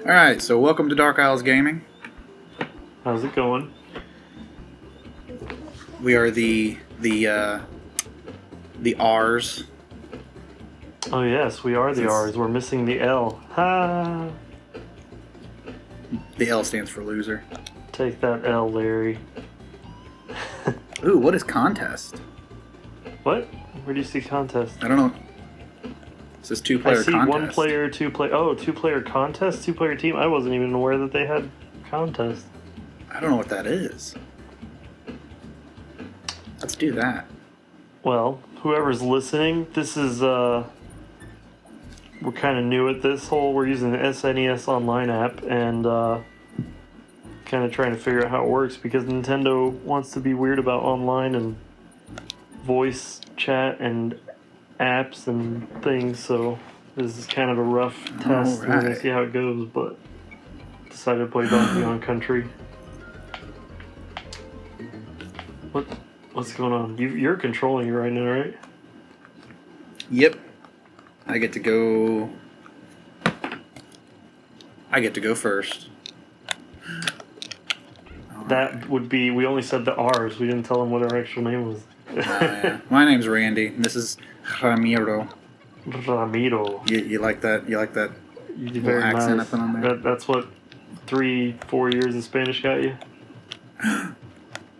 Alright, so welcome to Dark Isles Gaming. How's it going? We are the R's. Oh yes, we are the R's. We're missing the L. Ha! The L stands for loser. Take that L, Larry. Ooh, what is contest? What? Where do you see contest? I don't know. It says two-player contest. I see one player, two-player contest, two-player team. I wasn't even aware that they had contest. I don't know what that is. Let's do that. Well, whoever's listening, this is, we're kind of new at this whole, we're using the SNES online app, and, kind of trying to figure out how it works, because Nintendo wants to be weird about online and voice chat and apps and things, so this is kind of a rough test. We're gonna see how it goes, but decided to play Donkey Kong Country. What's going on? You're controlling it right now, right? Yep. I get to go first. That would be, we only said the R's, we didn't tell them what our actual name was. Yeah. My name's Randy, and this is Ramiro. Ramiro. You like that? You like that Very accent nice. up on there? That's what 3-4 years of Spanish got you?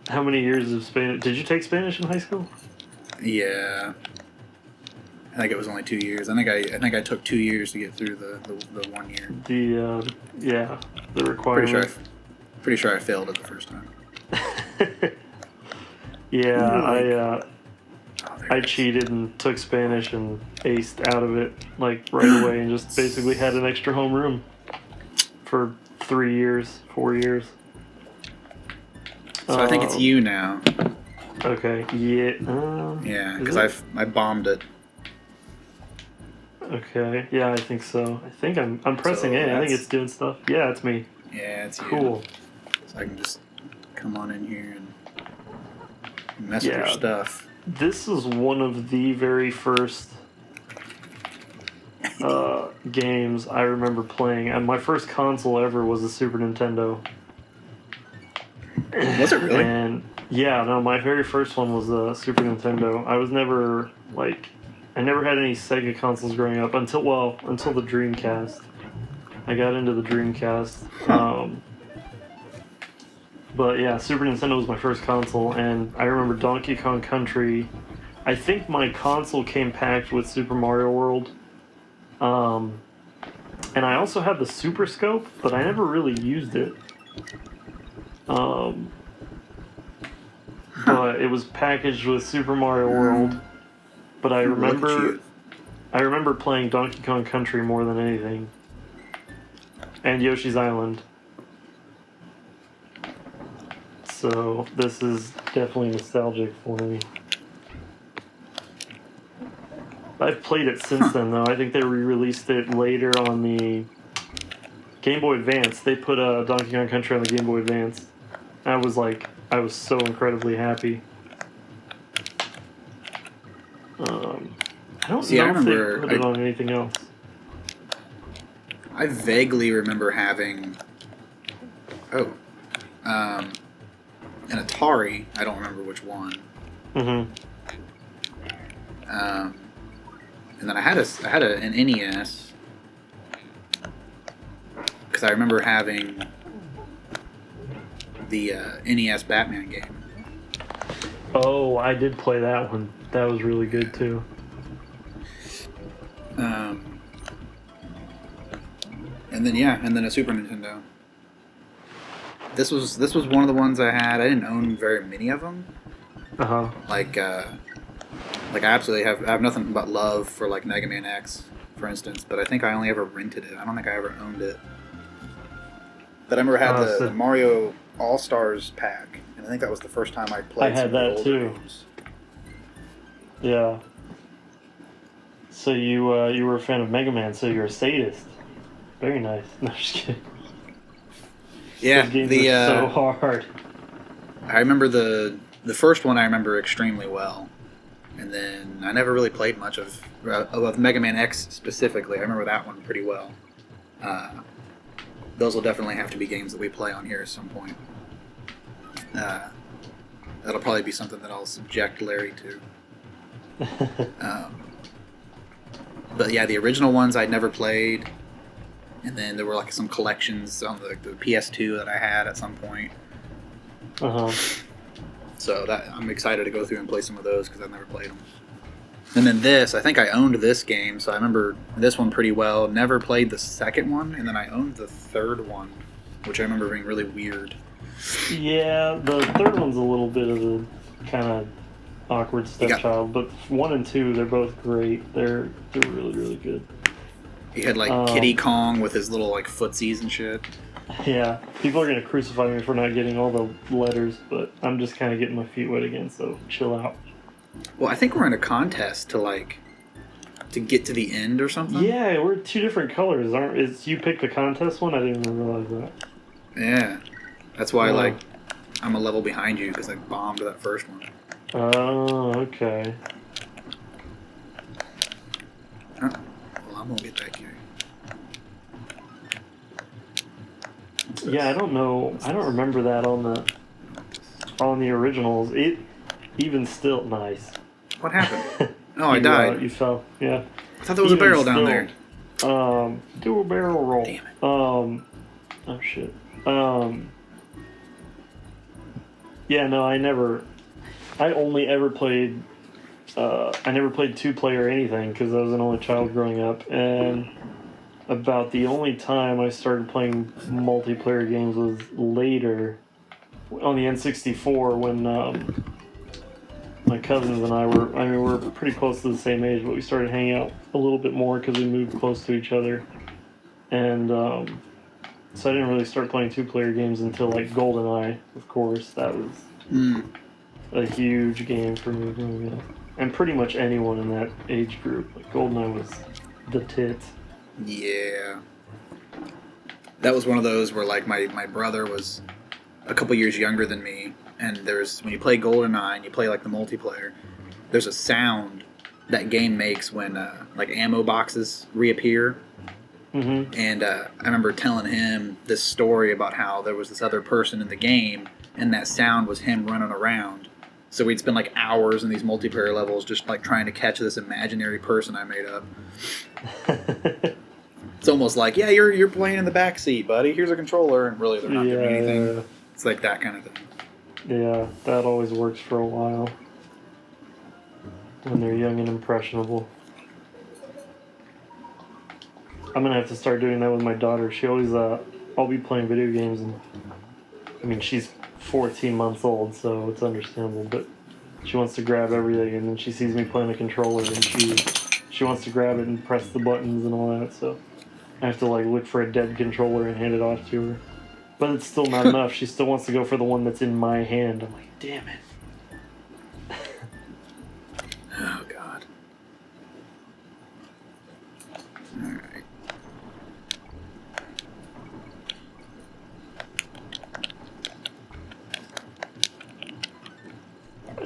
How many years of Spanish? Did you take Spanish in high school? Yeah. I think it was only 2 years. I think I took 2 years to get through the 1 year. The requirement. Pretty sure I failed it the first time. Yeah, I cheated and took Spanish and aced out of it like right away and just basically had an extra homeroom for 4 years. So I think it's you now. Okay. Yeah. Yeah, because I bombed it. Okay. Yeah, I think so. I think I'm pressing A. I think it's doing stuff. Yeah, it's me. Yeah, it's cool. You. So I can just come on in here and mess with your stuff. This is one of the very first games I remember playing. And my first console ever was a Super Nintendo. Was it really? And yeah, no, my very first one was a Super Nintendo. I was never I never had any Sega consoles growing up until the Dreamcast. I got into the Dreamcast. But yeah, Super Nintendo was my first console, and I remember Donkey Kong Country. I think my console came packed with Super Mario World. And I also had the Super Scope, but I never really used it. But it was packaged with Super Mario World. But I remember playing Donkey Kong Country more than anything. And Yoshi's Island. So this is definitely nostalgic for me. I've played it since then, though. I think they re-released it later on the Game Boy Advance. They put Donkey Kong Country on the Game Boy Advance. I was so incredibly happy. I don't know if they put it on anything else. I vaguely remember having an Atari. I don't remember which one. Mm-hmm. And then I had an NES because I remember having the NES Batman game. Oh, I did play that one. That was really good too. And then a Super Nintendo. This was one of the ones I had. I didn't own very many of them. I absolutely have nothing but love for like Mega Man X, for instance. But I think I only ever rented it. I don't think I ever owned it. But I remember I had the Mario All Stars pack, and I think that was the first time I played. I had that too. Games. Yeah. So you were a fan of Mega Man, so you're a sadist. Very nice. No, I'm just kidding. Yeah, those games are so hard. I remember the first one. I remember extremely well, and then I never really played much of Mega Man X specifically. I remember that one pretty well. those will definitely have to be games that we play on here at some point. That'll probably be something that I'll subject Larry to. But yeah, the original ones I'd never played, and then there were like some collections on the PS2 that I had at some point. So that I'm excited to go through and play some of those because I've never played them. And then this, I think I owned this game, so I remember this one pretty well. Never played the second one, and then I owned the third one, which I remember being really weird. Yeah, the third one's a little bit of a kind of awkward stepchild, but 1 and 2, they're both great. They're really, really good. He had like Kiddy Kong with his little like footsies and shit. Yeah, people are gonna crucify me for not getting all the letters, but I'm just kind of getting my feet wet again, so chill out. Well, I think we're in a contest to get to the end or something. Yeah, we're 2 different colors, aren't? Is you picked the contest one? I didn't even realize that. Yeah, that's why I'm a level behind you because I bombed that first one. Oh, okay. Oh, well, I'm gonna get that guy. Yeah, I don't know. I don't remember that on the originals. It even still nice. What happened? Oh, I died. You fell. Yeah. I thought there was a barrel down there. Do a barrel roll. Damn it. Oh shit. Yeah, no, I only ever played. I never played 2-player anything because I was an only child growing up, and about the only time I started playing multiplayer games was later on the N64 when my cousins and I we're pretty close to the same age, but we started hanging out a little bit more because we moved close to each other, and so I didn't really start playing 2-player games until like GoldenEye, of course. That was a huge game for me growing up, and pretty much anyone in that age group. Like GoldenEye was the tits. Yeah. That was one of those where like my brother was a couple years younger than me, and when you play GoldenEye and you play like the multiplayer, there's a sound that game makes when like ammo boxes reappear. Mm-hmm. And I remember telling him this story about how there was this other person in the game, and that sound was him running around. So we'd spend like hours in these multiplayer levels just like trying to catch this imaginary person I made up. It's almost like, yeah, you're playing in the back seat, buddy. Here's a controller, and really they're not doing anything. Yeah. It's like that kind of thing. Yeah, that always works for a while when they're young and impressionable. I'm gonna have to start doing that with my daughter. She always, I'll be playing video games, and I mean, she's 14 months old, so it's understandable, but she wants to grab everything, and then she sees me playing a controller, and she wants to grab it and press the buttons and all that, so I have to like look for a dead controller and hand it off to her. But it's still not enough. She still wants to go for the one that's in my hand. I'm like, damn it. Oh, God. All right.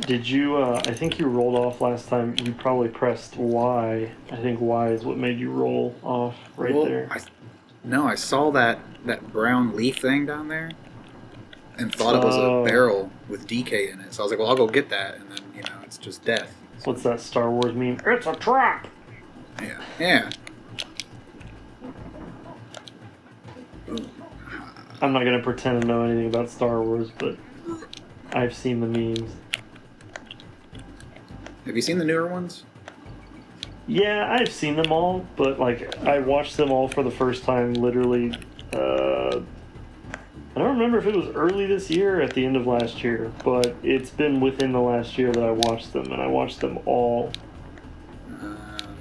Did you, I think you rolled off last time. You probably pressed Y. I think Y is what made you roll off there. I saw that brown leaf thing down there and thought it was a barrel with DK in it. So I was like, well, I'll go get that. And then, it's just death. What's that Star Wars meme? It's a trap! Yeah. Yeah. I'm not going to pretend to know anything about Star Wars, but I've seen the memes. Have you seen the newer ones? Yeah, I've seen them all, but like I watched them all for the first time literally, I don't remember if it was early this year or at the end of last year, but it's been within the last year that I watched them, and I watched them all.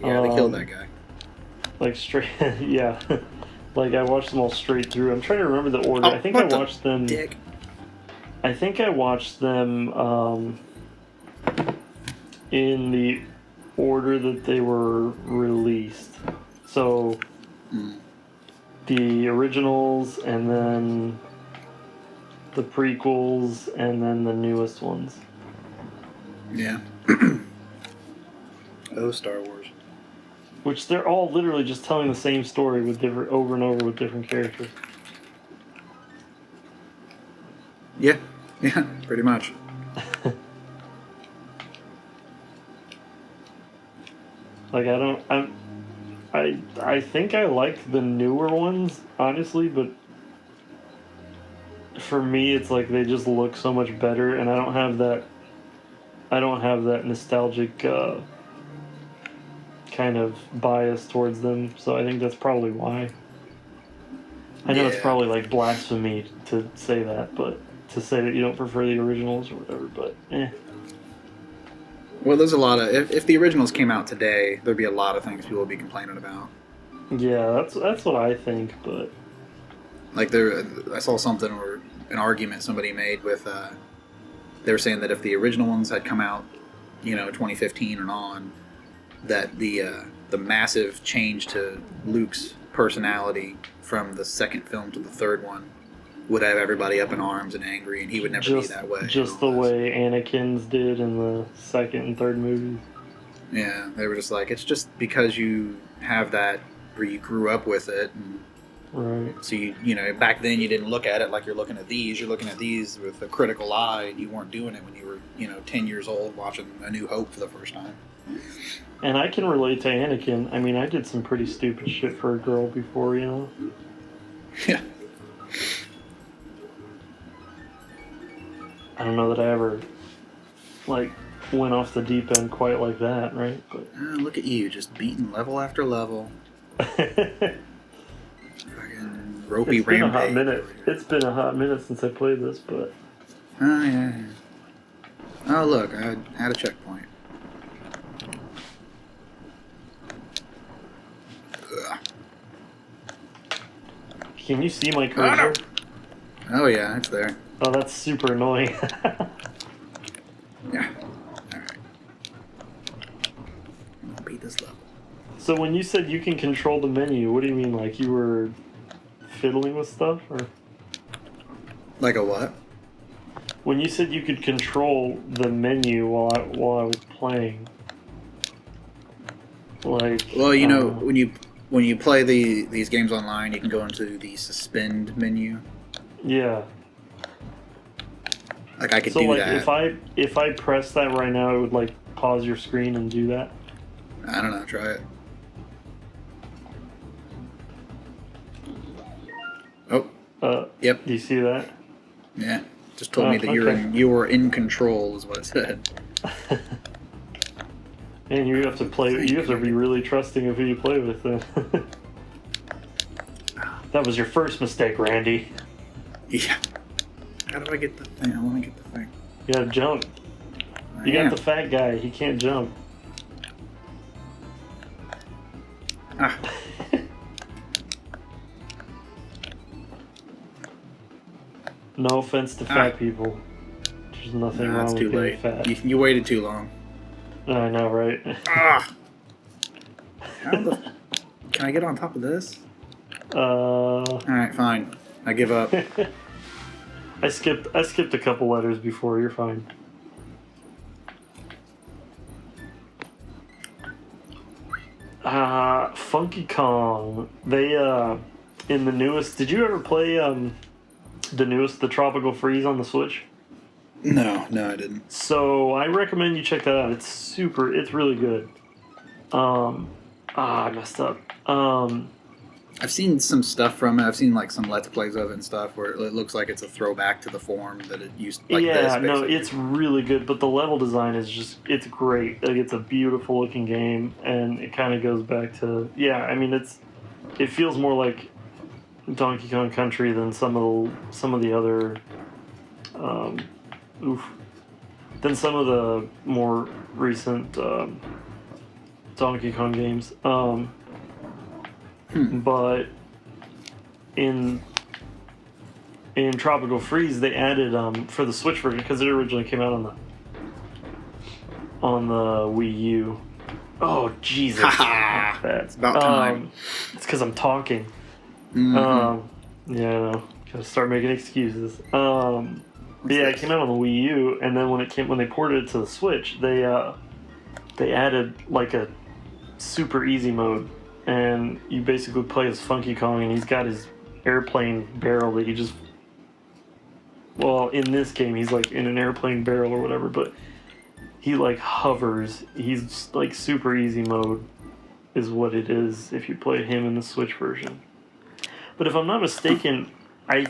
Yeah, they killed that guy. Like straight, yeah. Like I watched them all straight through. I'm trying to remember the order. Oh, I think I watched them. Dick. I think I watched them in the order that they were released. So the originals, and then the prequels, and then the newest ones. Yeah. Oh, Star Wars. Which they're all literally just telling the same story with different over and over with different characters. Yeah, yeah, pretty much. Like I think I like the newer ones, honestly, but for me it's like they just look so much better, and I don't have that nostalgic kind of bias towards them, so I think that's probably why. I know it's probably like blasphemy to say that, but to say that you don't prefer the originals or whatever, but Well, there's a lot of if the originals came out today, there'd be a lot of things people would be complaining about. Yeah, that's what I think, but like I saw something or an argument somebody made with they were saying that if the original ones had come out, 2015 and on, that the massive change to Luke's personality from the second film to the third one would have everybody up in arms and angry, and he would never be that way. Just the way Anakin's did in the second and third movies. Yeah, they were just like, it's just because you have that, or you grew up with it. And right. so back then you didn't look at it like you're looking at these. You're looking at these with a critical eye, and you weren't doing it when you were, 10 years old watching A New Hope for the first time. And I can relate to Anakin. I mean, I did some pretty stupid shit for a girl before, Yeah. I don't know that I ever, went off the deep end quite like that, right? But look at you, just beating level after level. Fucking ropey rampage. It's been a hot minute since I played this, but... Oh, yeah. Oh, look, I had a checkpoint. Ugh. Can you see my cursor? Oh, yeah, it's there. Oh, that's super annoying. Yeah. Alright. I'll beat this level. So when you said you can control the menu, what do you mean? Like you were fiddling with stuff? Or like a what? When you said you could control the menu while I was playing. Like... Well, when you play these games online, you can go into the suspend menu. Yeah. Like I could do that. So if I press that right now, it would pause your screen and do that? I don't know, try it. Oh. Yep. Do you see that? Yeah. Just told me that you were in control is what it said. And you have to be really trusting of who you play with then. That was your first mistake, Randy. Yeah. How do I get the thing? I want to get the thing. You gotta jump. You got the fat guy. He can't jump. Ah. No offense to fat people. There's nothing wrong with being fat. You waited too long. I know, right? Ah. Can I get on top of this? Alright, fine. I give up. I skipped a couple letters before. You're fine. Funky Kong. They in the newest. Did you ever play the Tropical Freeze on the Switch? No, I didn't. So I recommend you check that out. It's really good. I messed up. I've seen some stuff from it. I've seen some Let's Plays of it and stuff where it looks like it's a throwback to the form that it used to no, it's really good, but the level design is it's great. It's a beautiful looking game, and it kind of goes back to, it feels more like Donkey Kong Country than some of the other, than some of the more recent Donkey Kong games. But in Tropical Freeze, they added for the Switch version, because it originally came out on the Wii U. Oh Jesus! It's about time. It's because I'm talking. Mm-hmm. Yeah, I know. Gotta start making excuses. It came out on the Wii U, and then when they ported it to the Switch, they added a super easy mode. And you basically play as Funky Kong, and he's got his airplane barrel that he just well, in this game, he's like in an airplane barrel or whatever, but he like hovers. He's like super easy mode is what it is if you play him in the Switch version. But if I'm not mistaken, I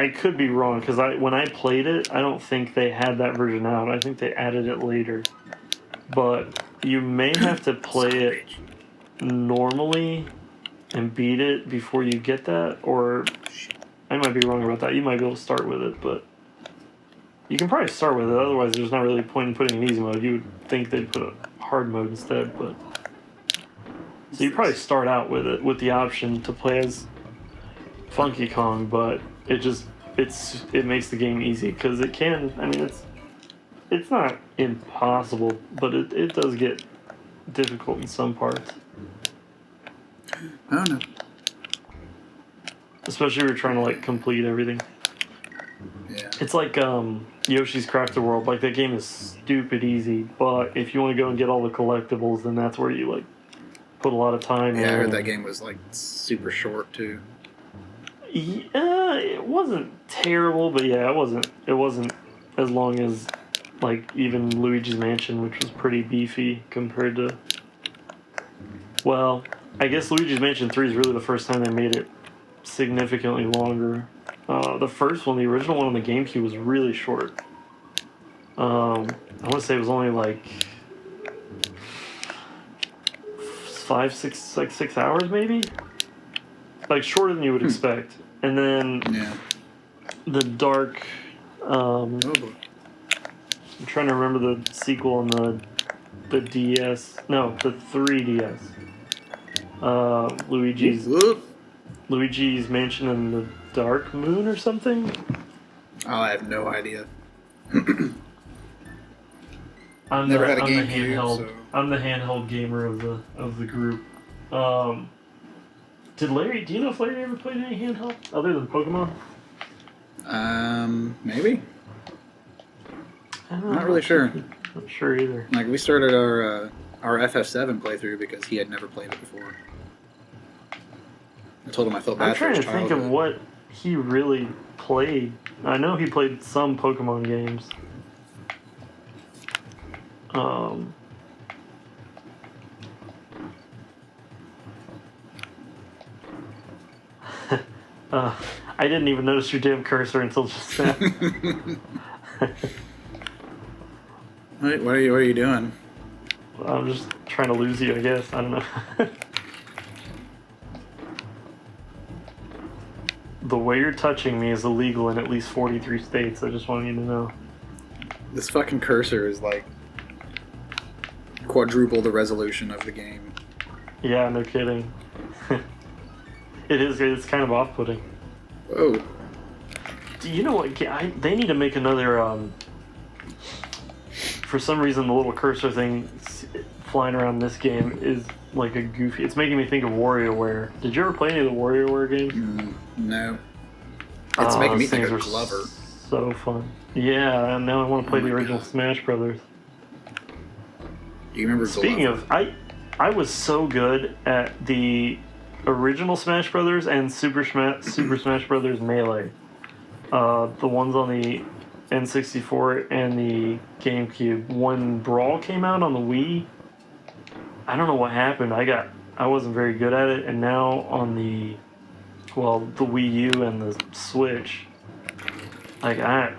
could be wrong, because when I played it, I don't think they had that version out. I think they added it later. But you may have to play it normally and beat it before you get that, or I might be wrong about that. You might be able to start with it, but you can probably start with it. Otherwise, there's not really a point in putting an easy mode. You would think they'd put a hard mode instead, but so you probably start out with it with the option to play as Funky Kong, but it makes the game easy, because it can. I mean, it's not impossible, but it does get difficult in some parts. I don't know. Especially if you're trying to like complete everything. Yeah. It's like Yoshi's Crafted World. Like, that game is stupid easy, but if you want to go and get all the collectibles, then that's where you like put a lot of time in. Yeah, I heard that game was like super short too. Yeah, it wasn't terrible, but yeah, it wasn't as long as like even Luigi's Mansion, which was pretty beefy compared to. Well, I guess Luigi's Mansion 3 is really the first time they made it significantly longer. The first one, the original one on the GameCube, was really short. I want to say it was only like 6 hours maybe, like shorter than you would expect. And then the Dark. I'm trying to remember the sequel on the DS. No, the 3DS. Luigi's Mansion and the Dark Moon or something. Oh, I have no idea. I'm Never had a the GameCube, so. I'm the handheld gamer of the group. Do you know if Larry ever played any handheld other than Pokemon? Maybe. I don't know. I'm not really sure. Not sure either. Like, we started our FF7 playthrough because he had never played it before. I told him I felt bad for his childhood. I'm trying to think of what he really played. I know he played some Pokemon games. I didn't even notice your damn cursor until just now. Wait, what are you doing? I'm just trying to lose you, I guess. I don't know. The way you're touching me is illegal in at least 43 states. I just want you to know. This fucking cursor is like quadruple the resolution of the game. Yeah, no kidding. It's kind of off-putting. Whoa. Do you know what? They need to make another. For some reason, the little cursor thing flying around this game is like a goofy. It's making me think of WarioWare. Did you ever play any of the WarioWare games? No. It's making me think of Glover. So fun. Yeah, and now I want to play the original Smash Brothers. Do you remember Speaking Glover? of, I was so good at the original Smash Brothers and Super Smash Brothers Melee. The ones on the N64 and the GameCube. When Brawl came out on the Wii, I don't know what happened. I wasn't very good at it, and now on the Wii U and the Switch, like I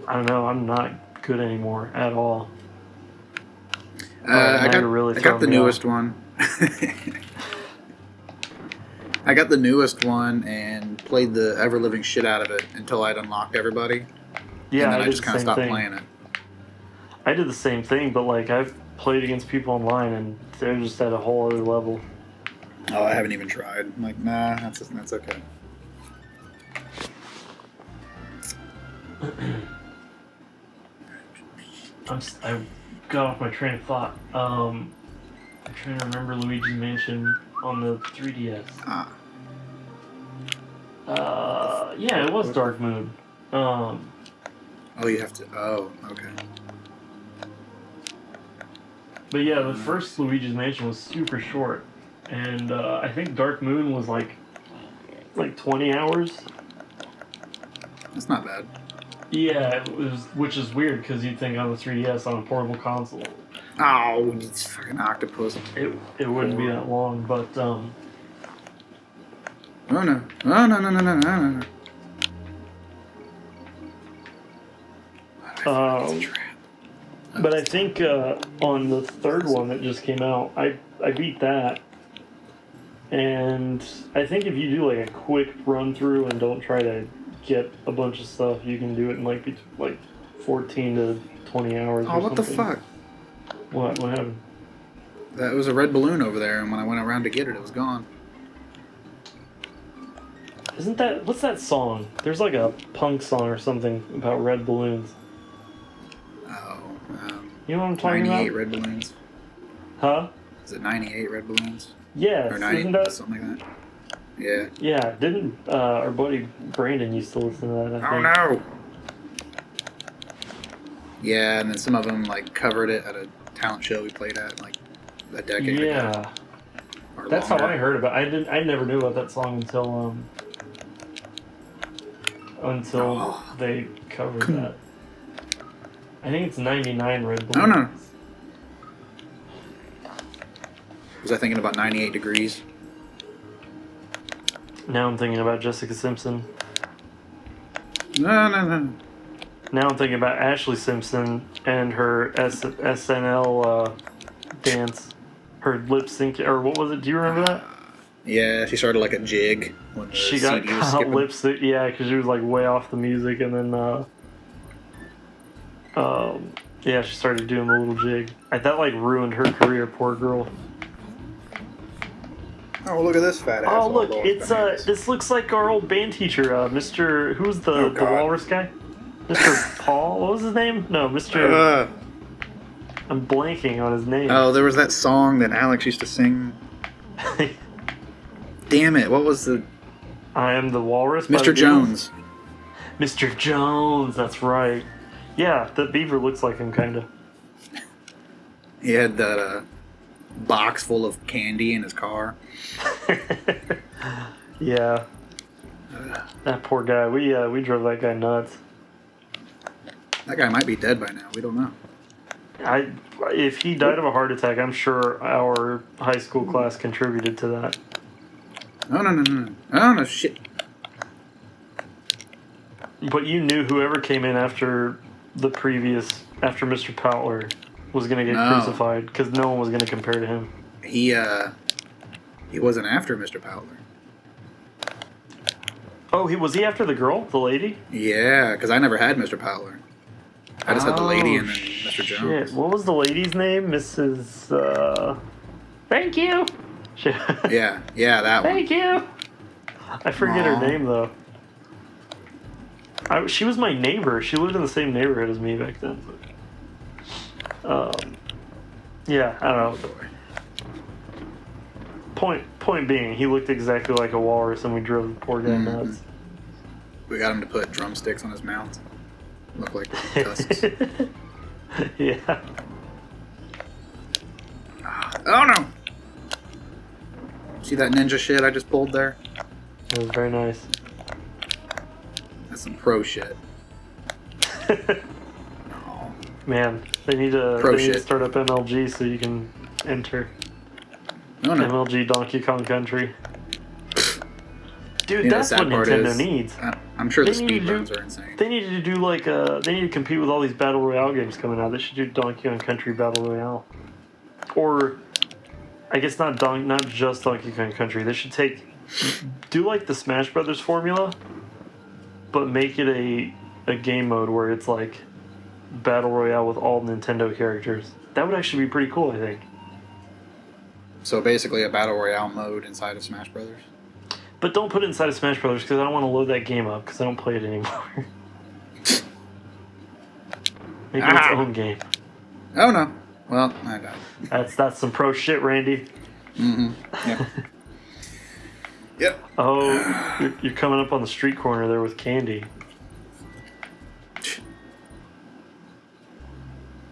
don't know, I'm not good anymore at all. I got the newest one. I got the newest one and played the ever-living shit out of it until I'd unlocked everybody. Yeah, and then I just kind of stopped playing it. I did the same thing, but like I've played against people online and they're just at a whole other level. Oh, I haven't even tried. I'm like, nah, that's okay. I got off my train of thought. I'm trying to remember Luigi's Mansion on the 3DS. Yeah, it was Dark Moon. Oh, you have to. Oh, okay. But yeah, the first Luigi's Mansion was super short, and I think Dark Moon was like 20 hours. That's not bad. Yeah, it was, which is weird because you'd think on the 3DS on a portable console. Oh, it's fucking octopus. It wouldn't be that long, but Oh no! Oh no! No! No! No! No! No! But I think on the third one that just came out, I beat that, and I think if you do like a quick run through and don't try to get a bunch of stuff, you can do it in like 14 to 20 hours. Oh, or what something. the fuck? What happened? That was a red balloon over there, and when I went around to get it, it was gone. Isn't that what's that song? There's like a punk song or something about red balloons. Oh, you know what I'm talking 98 about? red balloons. Huh? Is it 98 red balloons? Yes. Or 90, isn't that something like that. Yeah. Yeah, didn't our buddy Brandon used to listen to that, I Oh think. no! Yeah, and then some of them like covered it at a talent show we played at like a decade ago. Yeah. Or That's longer. how I heard about it. I never knew about that song until they covered that. I think it's 99 red balloons. Oh no! Was I thinking about 98 degrees? Now I'm thinking about Jessica Simpson. No, no, no. Now I'm thinking about Ashley Simpson and her SNL dance. Her lip sync, or what was it? Do you remember that? Yeah, she started like a jig when the She got CD was caught skipping. lip sync, yeah, because she was like way off the music, and then yeah, she started doing the little jig. That like ruined her career, poor girl. Oh, look at this fat ass. Oh look, it's this looks like our old band teacher, Mr. Who's the walrus guy? Mr. Paul? What was his name? No, Mr. I'm blanking on his name. Oh, there was that song that Alex used to sing. Damn it! What was the? I am the walrus. Mr. Jones. Mr. Jones, that's right. Yeah, the beaver looks like him, kind of. He had that box full of candy in his car. Yeah. That poor guy. We drove that guy nuts. That guy might be dead by now. We don't know. If he died of a heart attack, I'm sure our high school class contributed to that. No, no, no, no. Oh, no, shit. But you knew whoever came in after after Mr. Powler was going to get crucified, because no one was going to compare to him. He wasn't after Mr. Powler. Oh, was he after the girl? The lady? Yeah, because I never had Mr. Powler. I just had the lady and then Mr. Jones. What was the lady's name? Mrs. Thank you! Yeah, that one. Thank you! I forget her name, though. She was my neighbor. She lived in the same neighborhood as me back then. Yeah, I don't know. Point being, he looked exactly like a walrus, and we drove the poor guy nuts. We got him to put drumsticks on his mouth. Look like tusks. Yeah. Oh no! See that ninja shit I just pulled there? It was very nice. That's some pro shit. Man, they need to start up MLG so you can enter. Oh, no. MLG Donkey Kong Country. Dude, that's what part Nintendo is, needs. I'm sure the speedruns are insane. They need to do they need to compete with all these Battle Royale games coming out. They should do Donkey Kong Country Battle Royale. Or, I guess not just Donkey Kong Country. They should do like the Smash Brothers formula, but make it a game mode where it's like Battle Royale with all Nintendo characters. That would actually be pretty cool, I think. So basically a Battle Royale mode inside of Smash Brothers? But don't put it inside of Smash Brothers because I don't want to load that game up because I don't play it anymore. Make it its own game. Oh no. Well, I died. That's some pro shit, Randy. Mm-hmm. Yep. Yep. Oh, you're coming up on the street corner there with candy. Did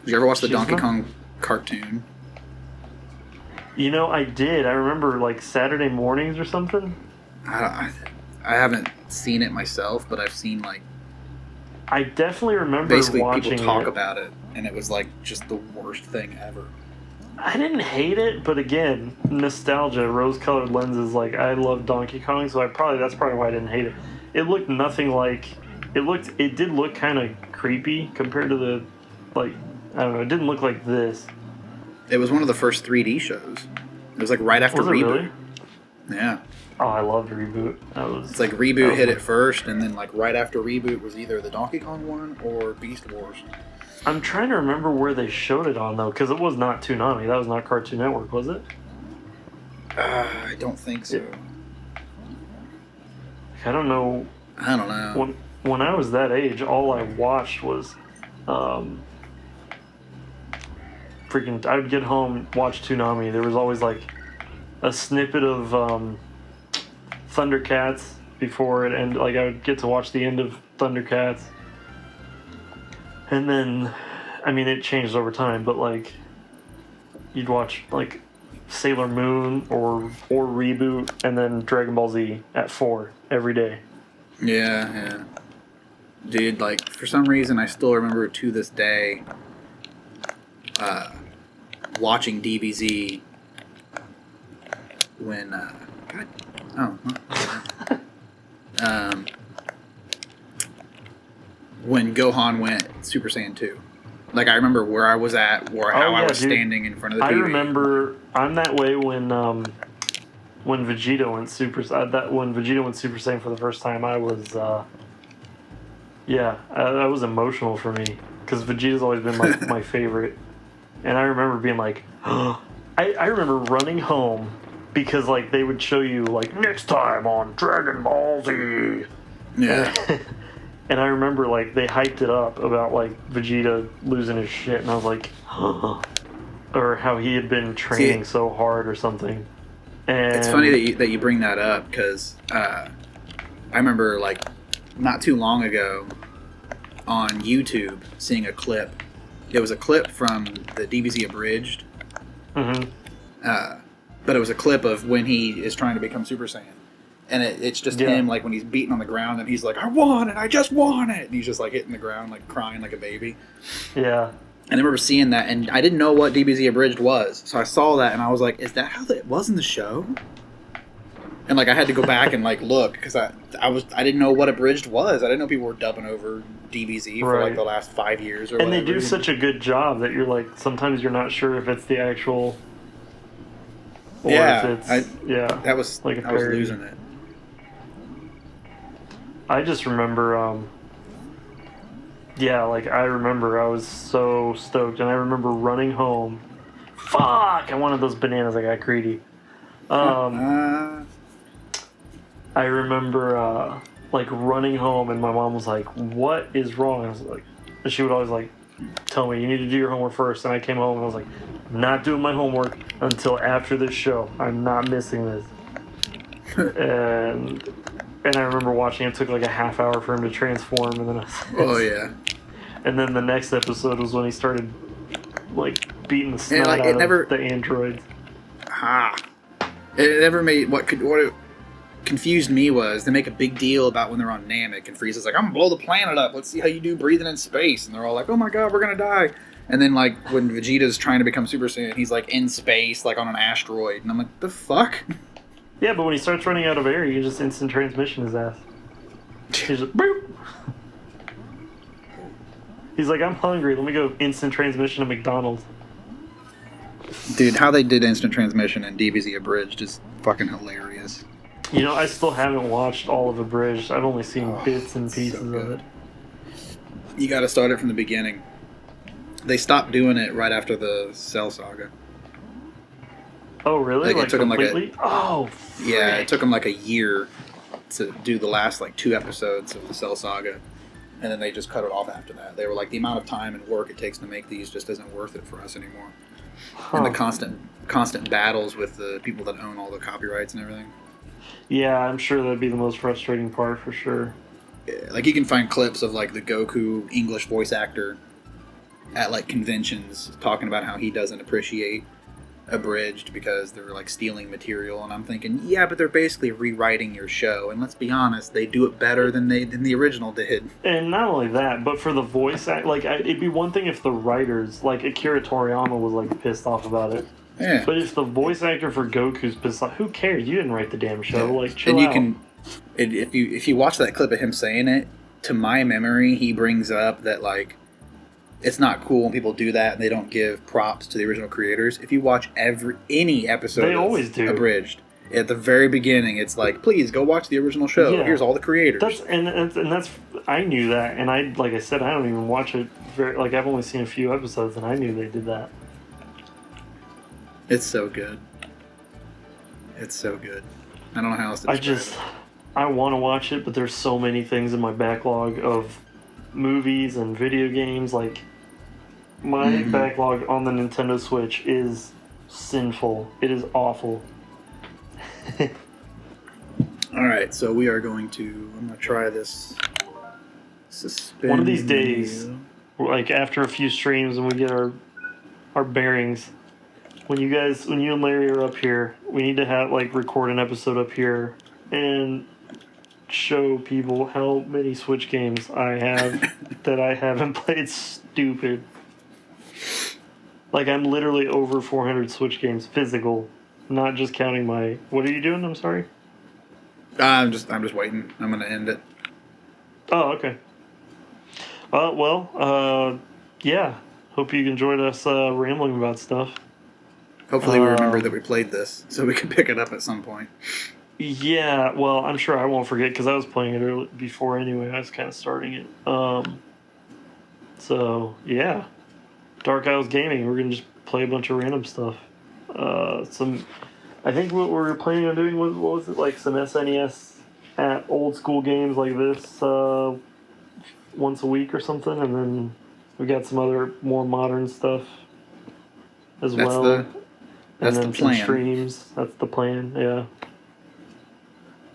you ever watch the Donkey Kong cartoon? You know, I did. I remember like Saturday mornings or something. I haven't seen it myself, but I've seen like I definitely remember basically watching people talk it. about it, and it was like just the worst thing ever. I didn't hate it, but again, nostalgia, rose-colored lenses. Like I love Donkey Kong, so that's probably why I didn't hate it. It looked nothing like it did look kind of creepy compared to the like I don't know. It didn't look like this. It was one of the first 3D shows. It was like right after Was it Reboot. really? Yeah. Oh, I loved Reboot. It's like Reboot hit it first, and then like right after Reboot was either the Donkey Kong one or Beast Wars. I'm trying to remember where they showed it on though, because it was not Toonami. That was not Cartoon Network, was it? I don't think so. I don't know. I don't know. When I was that age, all I watched was, freaking. I would get home, watch Toonami. There was always like a snippet of Thundercats before it, and like I would get to watch the end of Thundercats. And then, I mean, it changed over time, but like, you'd watch like Sailor Moon or Reboot, and then Dragon Ball Z at 4 every day. Yeah. Dude, like, for some reason, I still remember to this day watching DBZ when, when Gohan went Super Saiyan 2. Like, I remember where I was at, how I was standing in front of the TV. I remember, I'm that way when Vegeta went Super Saiyan for the first time. I was, that was emotional for me because Vegeta's always been my favorite, and I remember being like, I remember running home because like they would show you like next time on Dragon Ball Z. Yeah. And I remember, like, they hyped it up about, like, Vegeta losing his shit, and I was like, or how he had been training so hard or something. And it's funny that you bring that up, because I remember, like, not too long ago on YouTube seeing a clip. It was a clip from the DBZ Abridged. Mm-hmm. But it was a clip of when he is trying to become Super Saiyan. And it's just him, like, when he's beating on the ground, and he's like, I won it, I just won it! And he's just, like, hitting the ground, like, crying like a baby. Yeah. And I remember seeing that, and I didn't know what DBZ Abridged was. So I saw that, and I was like, is that how it was in the show? And, like, I had to go back and, like, look, because I didn't know what Abridged was. I didn't know people were dubbing over DBZ for, like, the last 5 years or whatever. And they do such a good job that you're, like, sometimes you're not sure if it's the actual... Or if it's, that was, like a I was parody. losing it. I just remember, I remember I was so stoked, and I remember running home. Fuck! I wanted those bananas, I got greedy. I remember, running home, and my mom was like, what is wrong? I was like, and she would always, like, tell me, you need to do your homework first, and I came home, and I was like, I'm not doing my homework until after this show. I'm not missing this. And I remember watching it took like a half hour for him to transform, and then and then the next episode was when he started like beating the snot out of the androids. It never made what it confused me was they make a big deal about when they're on Namek and Frieza's like, I'm gonna blow the planet up. Let's see how you do breathing in space. And they're all like, oh my god, we're gonna die. And then like when Vegeta's trying to become Super Saiyan, he's like in space, like on an asteroid, and I'm like, the fuck. Yeah, but when he starts running out of air, you just instant transmission his ass. He's just, boop. He's like, I'm hungry. Let me go instant transmission to McDonald's. Dude, how they did instant transmission in DBZ Abridged is fucking hilarious. You know, I still haven't watched all of Abridged. I've only seen bits and pieces of it. You gotta start it from the beginning. They stopped doing it right after the Cell Saga. Oh, really? Like it took completely? Yeah, it took them like a year to do the last like 2 episodes of the Cell Saga, and then they just cut it off after that. They were like, the amount of time and work it takes to make these just isn't worth it for us anymore. And the constant battles with the people that own all the copyrights and everything. Yeah, I'm sure that'd be the most frustrating part for sure. Yeah, like you can find clips of like the Goku English voice actor at like conventions talking about how he doesn't appreciate abridged because they're like stealing material, and I'm thinking, yeah, but they're basically rewriting your show, and let's be honest, they do it better than the original did. And not only that, but for the voice act, like it'd be one thing if the writers, like Akira Toriyama, was like pissed off about it. Yeah. But if the voice actor for Goku's pissed off, who cares? You didn't write the damn show. Yeah. Like, chill out. If you watch that clip of him saying it, to my memory, he brings up that like it's not cool when people do that and they don't give props to the original creators. If you watch any episode, they always do abridged. At the very beginning, it's like, please go watch the original show. Yeah. Here's all the creators. That's I knew that, and like I said, I don't even watch it I've only seen a few episodes, and I knew they did that. It's so good. It's so good. I don't know how else to describe it. I want to watch it, but there's so many things in my backlog of movies and video games. Like, my backlog on the Nintendo Switch is sinful. It is awful. Alright, so I'm going to try this suspend. One of these days, like after a few streams and we get our bearings, when you and Larry are up here, we need to record an episode up here and show people how many Switch games I have that I haven't played. Stupid. Like, I'm literally over 400 Switch games physical, not just counting my... What are you doing? I'm sorry. I'm just waiting. I'm gonna end it. Oh, okay. Yeah. Hope you enjoyed us rambling about stuff. Hopefully we remember that we played this, so we can pick it up at some point. Yeah, well, I'm sure I won't forget, because I was playing it before anyway. I was kind of starting it. So, yeah. Dark Isles Gaming. We're going to just play a bunch of random stuff. I think what we were planning on doing was like some SNES at old school games like this once a week or something, and then we got some other more modern stuff as well. That's the plan. Some streams. That's the plan. Yeah.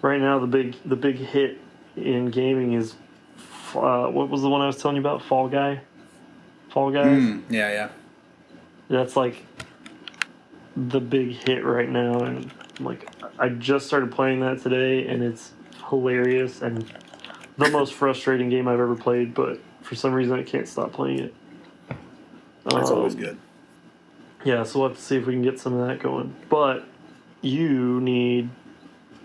Right now, the big hit in gaming is what was the one I was telling you about? Fall Guys. Yeah. That's like the big hit right now, and like I just started playing that today, and it's hilarious and the most frustrating game I've ever played. But for some reason, I can't stop playing it. That's always good. Yeah, so we'll have to see if we can get some of that going. But you need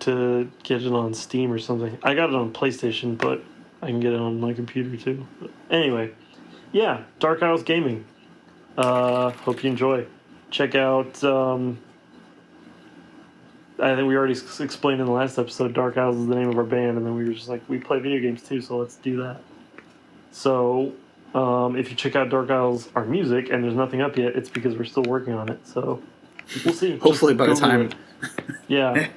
to get it on Steam or something. I got it on PlayStation, but I can get it on my computer too. But anyway, yeah, Dark Isles Gaming. Hope you enjoy. Check out, I think we already explained in the last episode, Dark Isles is the name of our band, and then we were just like, we play video games too, so let's do that. So, if you check out Dark Isles, our music, and there's nothing up yet, it's because we're still working on it, so we'll see. Hopefully by the time... Yeah.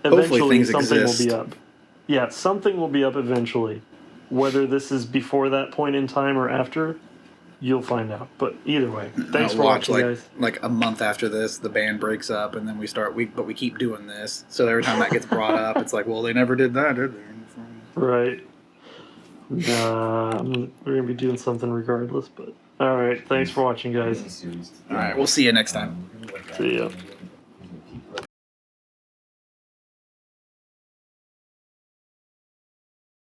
Eventually something exist. will be up. Yeah, something will be up eventually. Whether this is before that point in time or after, you'll find out. But either way, thanks for watching, guys. Like a month after this, the band breaks up, and then we keep doing this. So every time that gets brought up, it's like, well, they never did that, did they? Right. Nah, we're gonna be doing something regardless. But all right, thanks for watching, guys. All right, we'll see you next time. See ya.